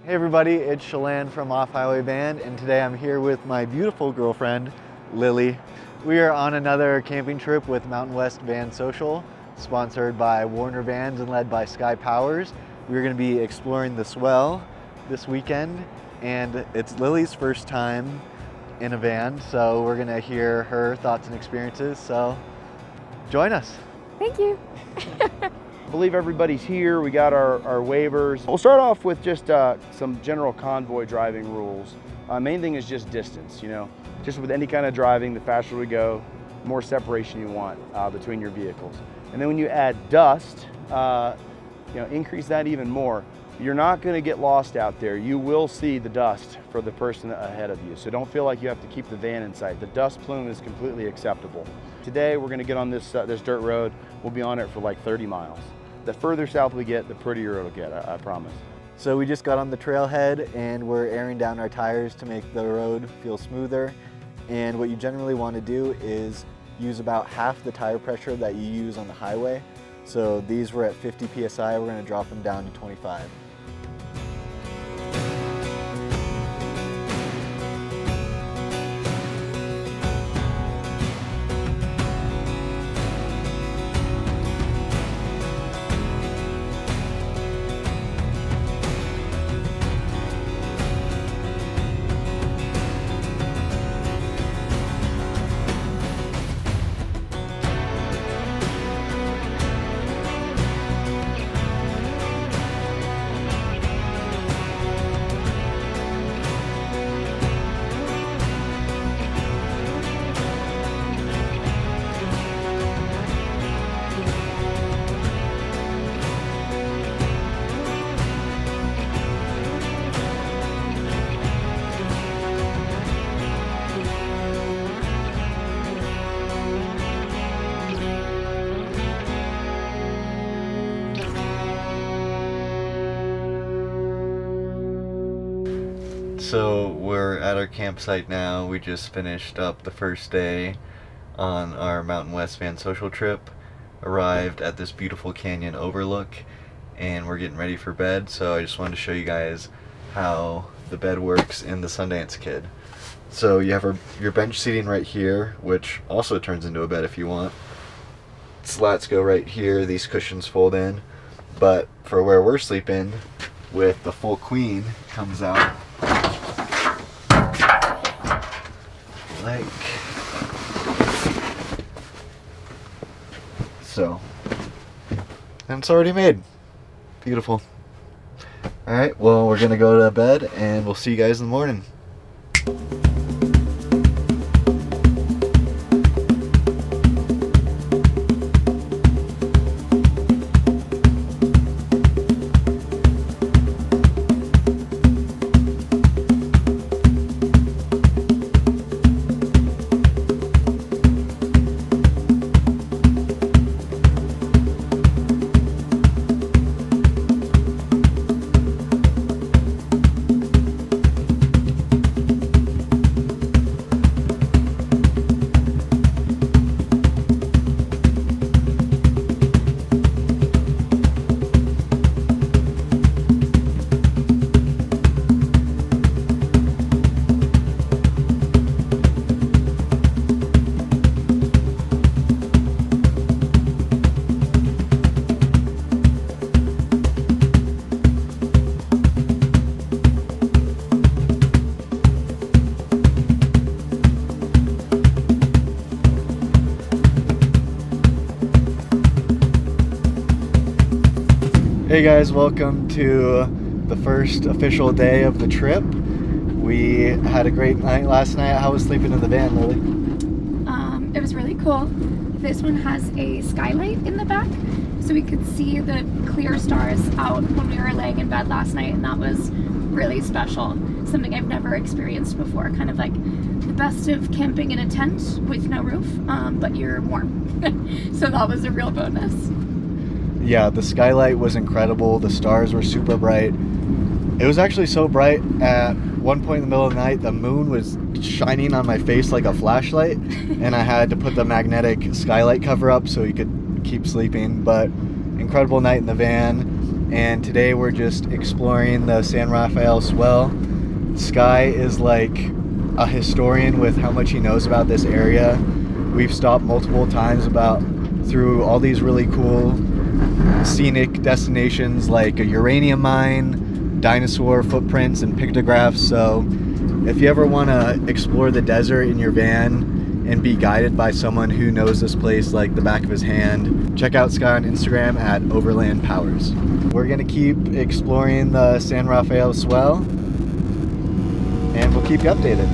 Hey everybody, it's Shalane from Off Highway Band, and today I'm here with my beautiful girlfriend, Lily. We are on another camping trip with Mountain West Van Social, sponsored by Warner Vans and led by Sky Powers. We're going to be exploring the Swell this weekend, and it's Lily's first time in a van, so we're going to hear her thoughts and experiences, so join us. Thank you. I believe everybody's here. We got our waivers. We'll start off with just some general convoy driving rules. Main thing is just distance, just with any kind of driving, the faster we go, the more separation you want between your vehicles. And then when you add dust, increase that even more. You're not going to get lost out there. You will see the dust for the person ahead of you. So don't feel like you have to keep the van in sight. The dust plume is completely acceptable. Today we're going to get on this dirt road. We'll be on it for like 30 miles. The further south we get, the prettier it'll get, I promise. So we just got on the trailhead and we're airing down our tires to make the road feel smoother. And what you generally want to do is use about half the tire pressure that you use on the highway. So these were at 50 PSI, we're going to drop them down to 25. So we're at our campsite now. We just finished up the first day on our Mountain West Van Social trip. Arrived at this beautiful canyon overlook and we're getting ready for bed. So I just wanted to show you guys how the bed works in the Sundance Kid. So you have your bench seating right here, which also turns into a bed if you want. Slats go right here, these cushions fold in. But for where we're sleeping, with the full queen, comes out like so. And it's already made. Beautiful. Alright, well, we're gonna go to bed and we'll see you guys in the morning. Hey guys, welcome to the first official day of the trip. We had a great night last night. How was sleeping in the van, Lily? It was really cool. This one has a skylight in the back, so we could see the clear stars out when we were laying in bed last night, and that was really special. Something I've never experienced before. Kind of like the best of camping in a tent with no roof, but you're warm. So that was a real bonus. Yeah, the skylight was incredible. The stars were super bright. It was actually so bright at one point in the middle of the night, the moon was shining on my face like a flashlight, and I had to put the magnetic skylight cover up so you could keep sleeping. But incredible night in the van, and today we're just exploring the San Rafael Swell. Sky is like a historian with how much he knows about this area. We've stopped multiple times through all these really cool scenic destinations like a uranium mine, dinosaur footprints, and pictographs. So if you ever want to explore the desert in your van and be guided by someone who knows this place like the back of his hand, check out Sky on Instagram at Overland Powers. We're gonna keep exploring the San Rafael Swell, and we'll keep you updated.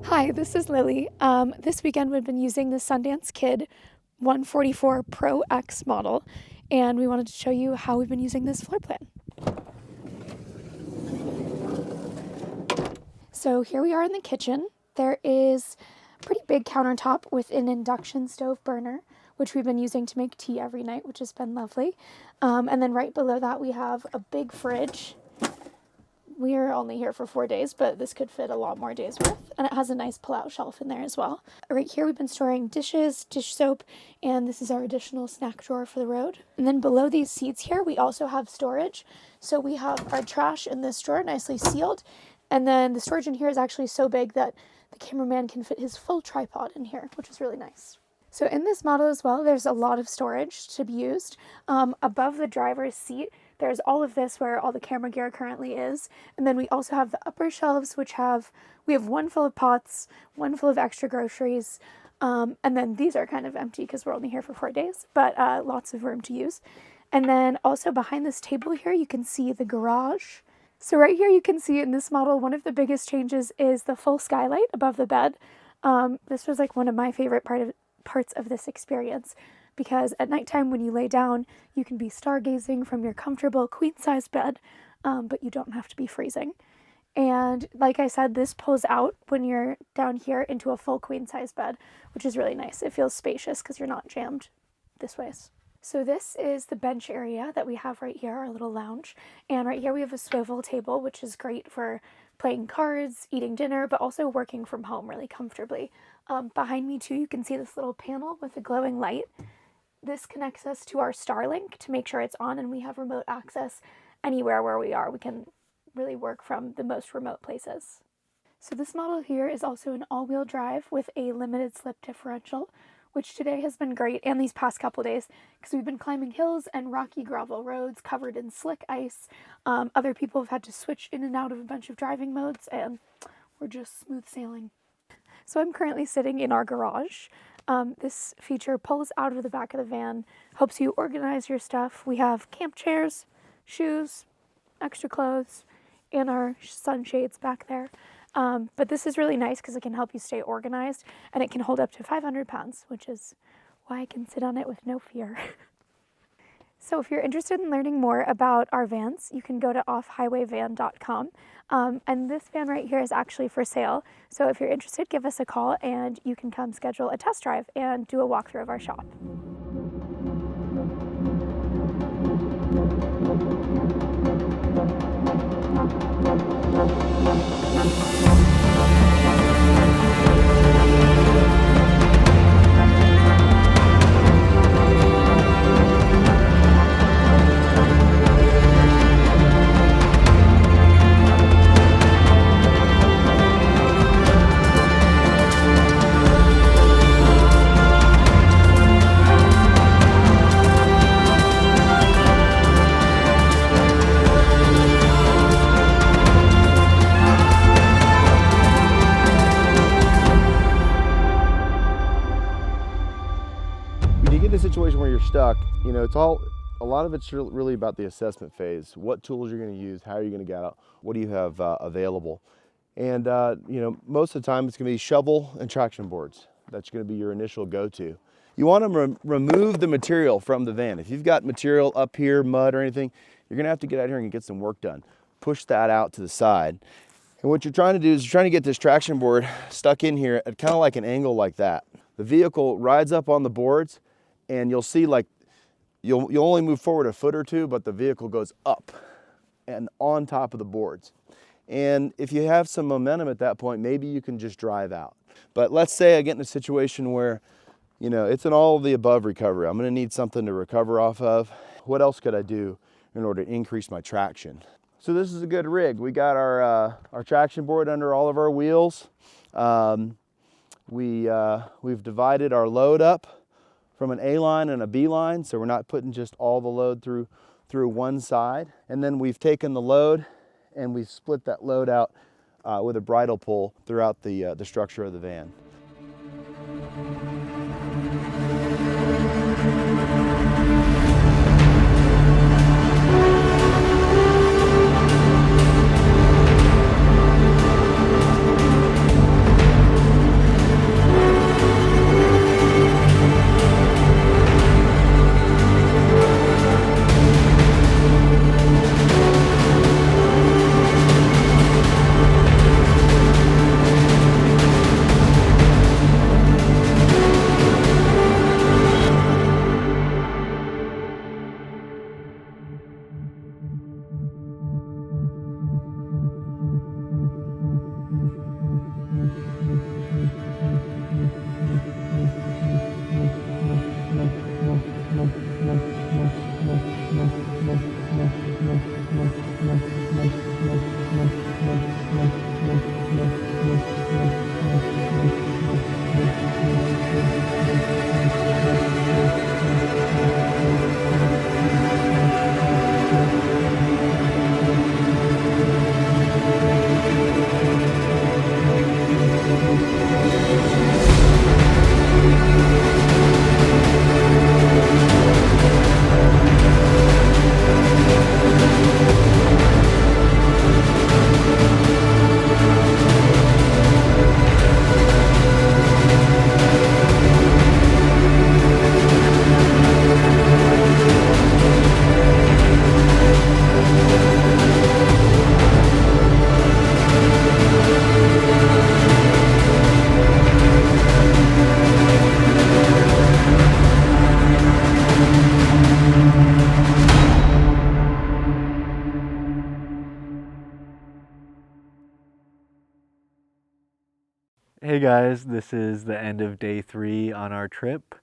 Hi, this is Lily. This weekend we've been using the Sundance Kid 144 Pro X model, and we wanted to show you how we've been using this floor plan. So here we are in the kitchen. There is a pretty big countertop with an induction stove burner, which we've been using to make tea every night, which has been lovely. And then right below that we have a big fridge. We are only here for 4 days, but this could fit a lot more days worth. And it has a nice pull-out shelf in there as well. Right here we've been storing dishes, dish soap, and this is our additional snack drawer for the road. And then below these seats here, we also have storage. So we have our trash in this drawer, nicely sealed. And then the storage in here is actually so big that the cameraman can fit his full tripod in here, which is really nice. So in this model as well, there's a lot of storage to be used. Above the driver's seat, there's all of this where all the camera gear currently is. And then we also have the upper shelves, we have one full of pots, one full of extra groceries. And then these are kind of empty because we're only here for 4 days, but lots of room to use. And then also behind this table here, you can see the garage. So right here, you can see in this model, one of the biggest changes is the full skylight above the bed. This was like one of my favorite parts of this experience, because at nighttime when you lay down, you can be stargazing from your comfortable queen-size bed, but you don't have to be freezing. And like I said, this pulls out when you're down here into a full queen-size bed, which is really nice. It feels spacious because you're not jammed this ways. So this is the bench area that we have right here, our little lounge. And right here we have a swivel table, which is great for playing cards, eating dinner, but also working from home really comfortably. Behind me too, you can see this little panel with a glowing light. This connects us to our Starlink to make sure it's on, and we have remote access anywhere where we are. We can really work from the most remote places. So this model here is also an all-wheel drive with a limited slip differential, which today has been great, and these past couple days, because we've been climbing hills and rocky gravel roads covered in slick ice. Other people have had to switch in and out of a bunch of driving modes, and we're just smooth sailing. So I'm currently sitting in our garage. This feature pulls out of the back of the van, helps you organize your stuff. We have camp chairs, shoes, extra clothes, and our sunshades back there. But this is really nice because it can help you stay organized, and it can hold up to 500 pounds, which is why I can sit on it with no fear. So if you're interested in learning more about our vans, you can go to offhighwayvan.com. And this van right here is actually for sale. So if you're interested, give us a call and you can come schedule a test drive and do a walkthrough of our shop. situation where you're stuck, you know, a lot of it's really about the assessment phase. What tools you're going to use, how are you going to get out, what do you have available? And you know, most of the time it's going to be shovel and traction boards. That's going to be your initial go-to. You want to remove the material from the van. If you've got material up here, mud or anything, you're going to have to get out here and get some work done. Push that out to the side. And what you're trying to do is you're trying to get this traction board stuck in here at kind of like an angle like that. The vehicle rides up on the boards, and you'll see like you'll only move forward a foot or two, but the vehicle goes up and on top of the boards. And if you have some momentum at that point, maybe you can just drive out. But let's say I get in a situation where, you know, it's an all of the above recovery. I'm going to need something to recover off of. What else could I do in order to increase my traction? So this is a good rig. We got our traction board under all of our wheels. We've divided our load up from an A line and a B line, so we're not putting just all the load through one side. And then we've taken the load and we've split that load out with a bridle pull throughout the structure of the van. Hey guys, this is the end of day 3 on our trip,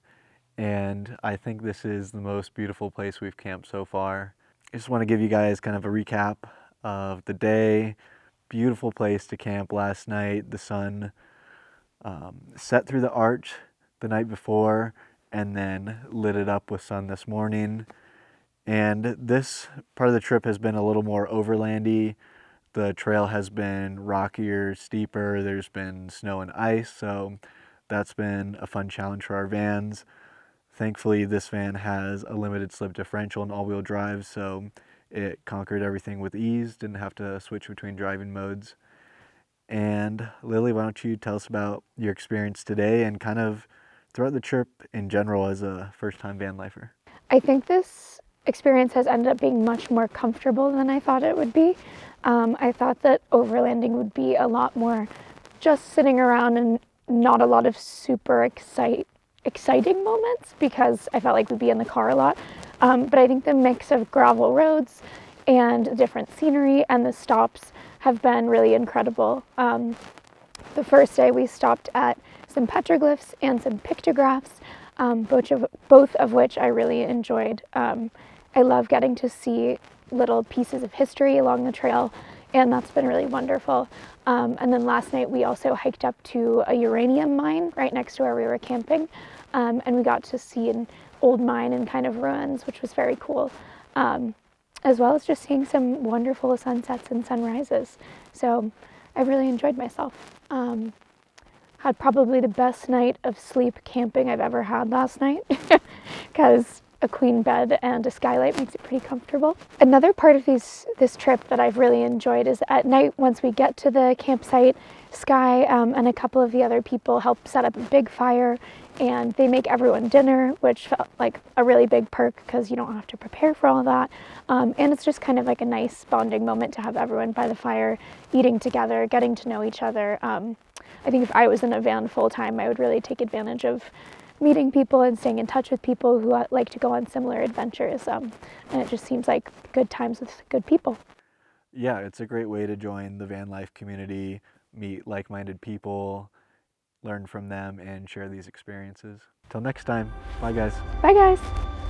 and I think this is the most beautiful place we've camped so far. I just want to give you guys kind of a recap of the day. Beautiful place to camp last night. The sun set through the arch the night before and then lit it up with sun this morning. And this part of the trip has been a little more overlandy. The trail has been rockier, steeper, there's been snow and ice, so that's been a fun challenge for our vans. Thankfully, this van has a limited slip differential and all-wheel drive, so it conquered everything with ease, didn't have to switch between driving modes. And Lily, why don't you tell us about your experience today and kind of throughout the trip in general as a first-time van lifer? I think this experience has ended up being much more comfortable than I thought it would be. I thought that overlanding would be a lot more just sitting around and not a lot of super exciting moments because I felt like we'd be in the car a lot. But I think the mix of gravel roads and different scenery and the stops have been really incredible. The first day we stopped at some petroglyphs and some pictographs, both of which I really enjoyed. I love getting to see little pieces of history along the trail, and that's been really wonderful. And then last night we also hiked up to a uranium mine right next to where we were camping, and we got to see an old mine in kind of ruins, which was very cool, as well as just seeing some wonderful sunsets and sunrises. So I really enjoyed myself. Had probably the best night of sleep camping I've ever had last night because a queen bed and a skylight makes it pretty comfortable. Another part of this trip that I've really enjoyed is at night, once we get to the campsite, Sky and a couple of the other people help set up a big fire, and they make everyone dinner, which felt like a really big perk because you don't have to prepare for all that. And it's just kind of like a nice bonding moment to have everyone by the fire, eating together, getting to know each other. I think if I was in a van full time, I would really take advantage of meeting people and staying in touch with people who like to go on similar adventures. And it just seems like good times with good people. Yeah, it's a great way to join the van life community, meet like-minded people, learn from them, and share these experiences. Till next time, bye guys. Bye guys.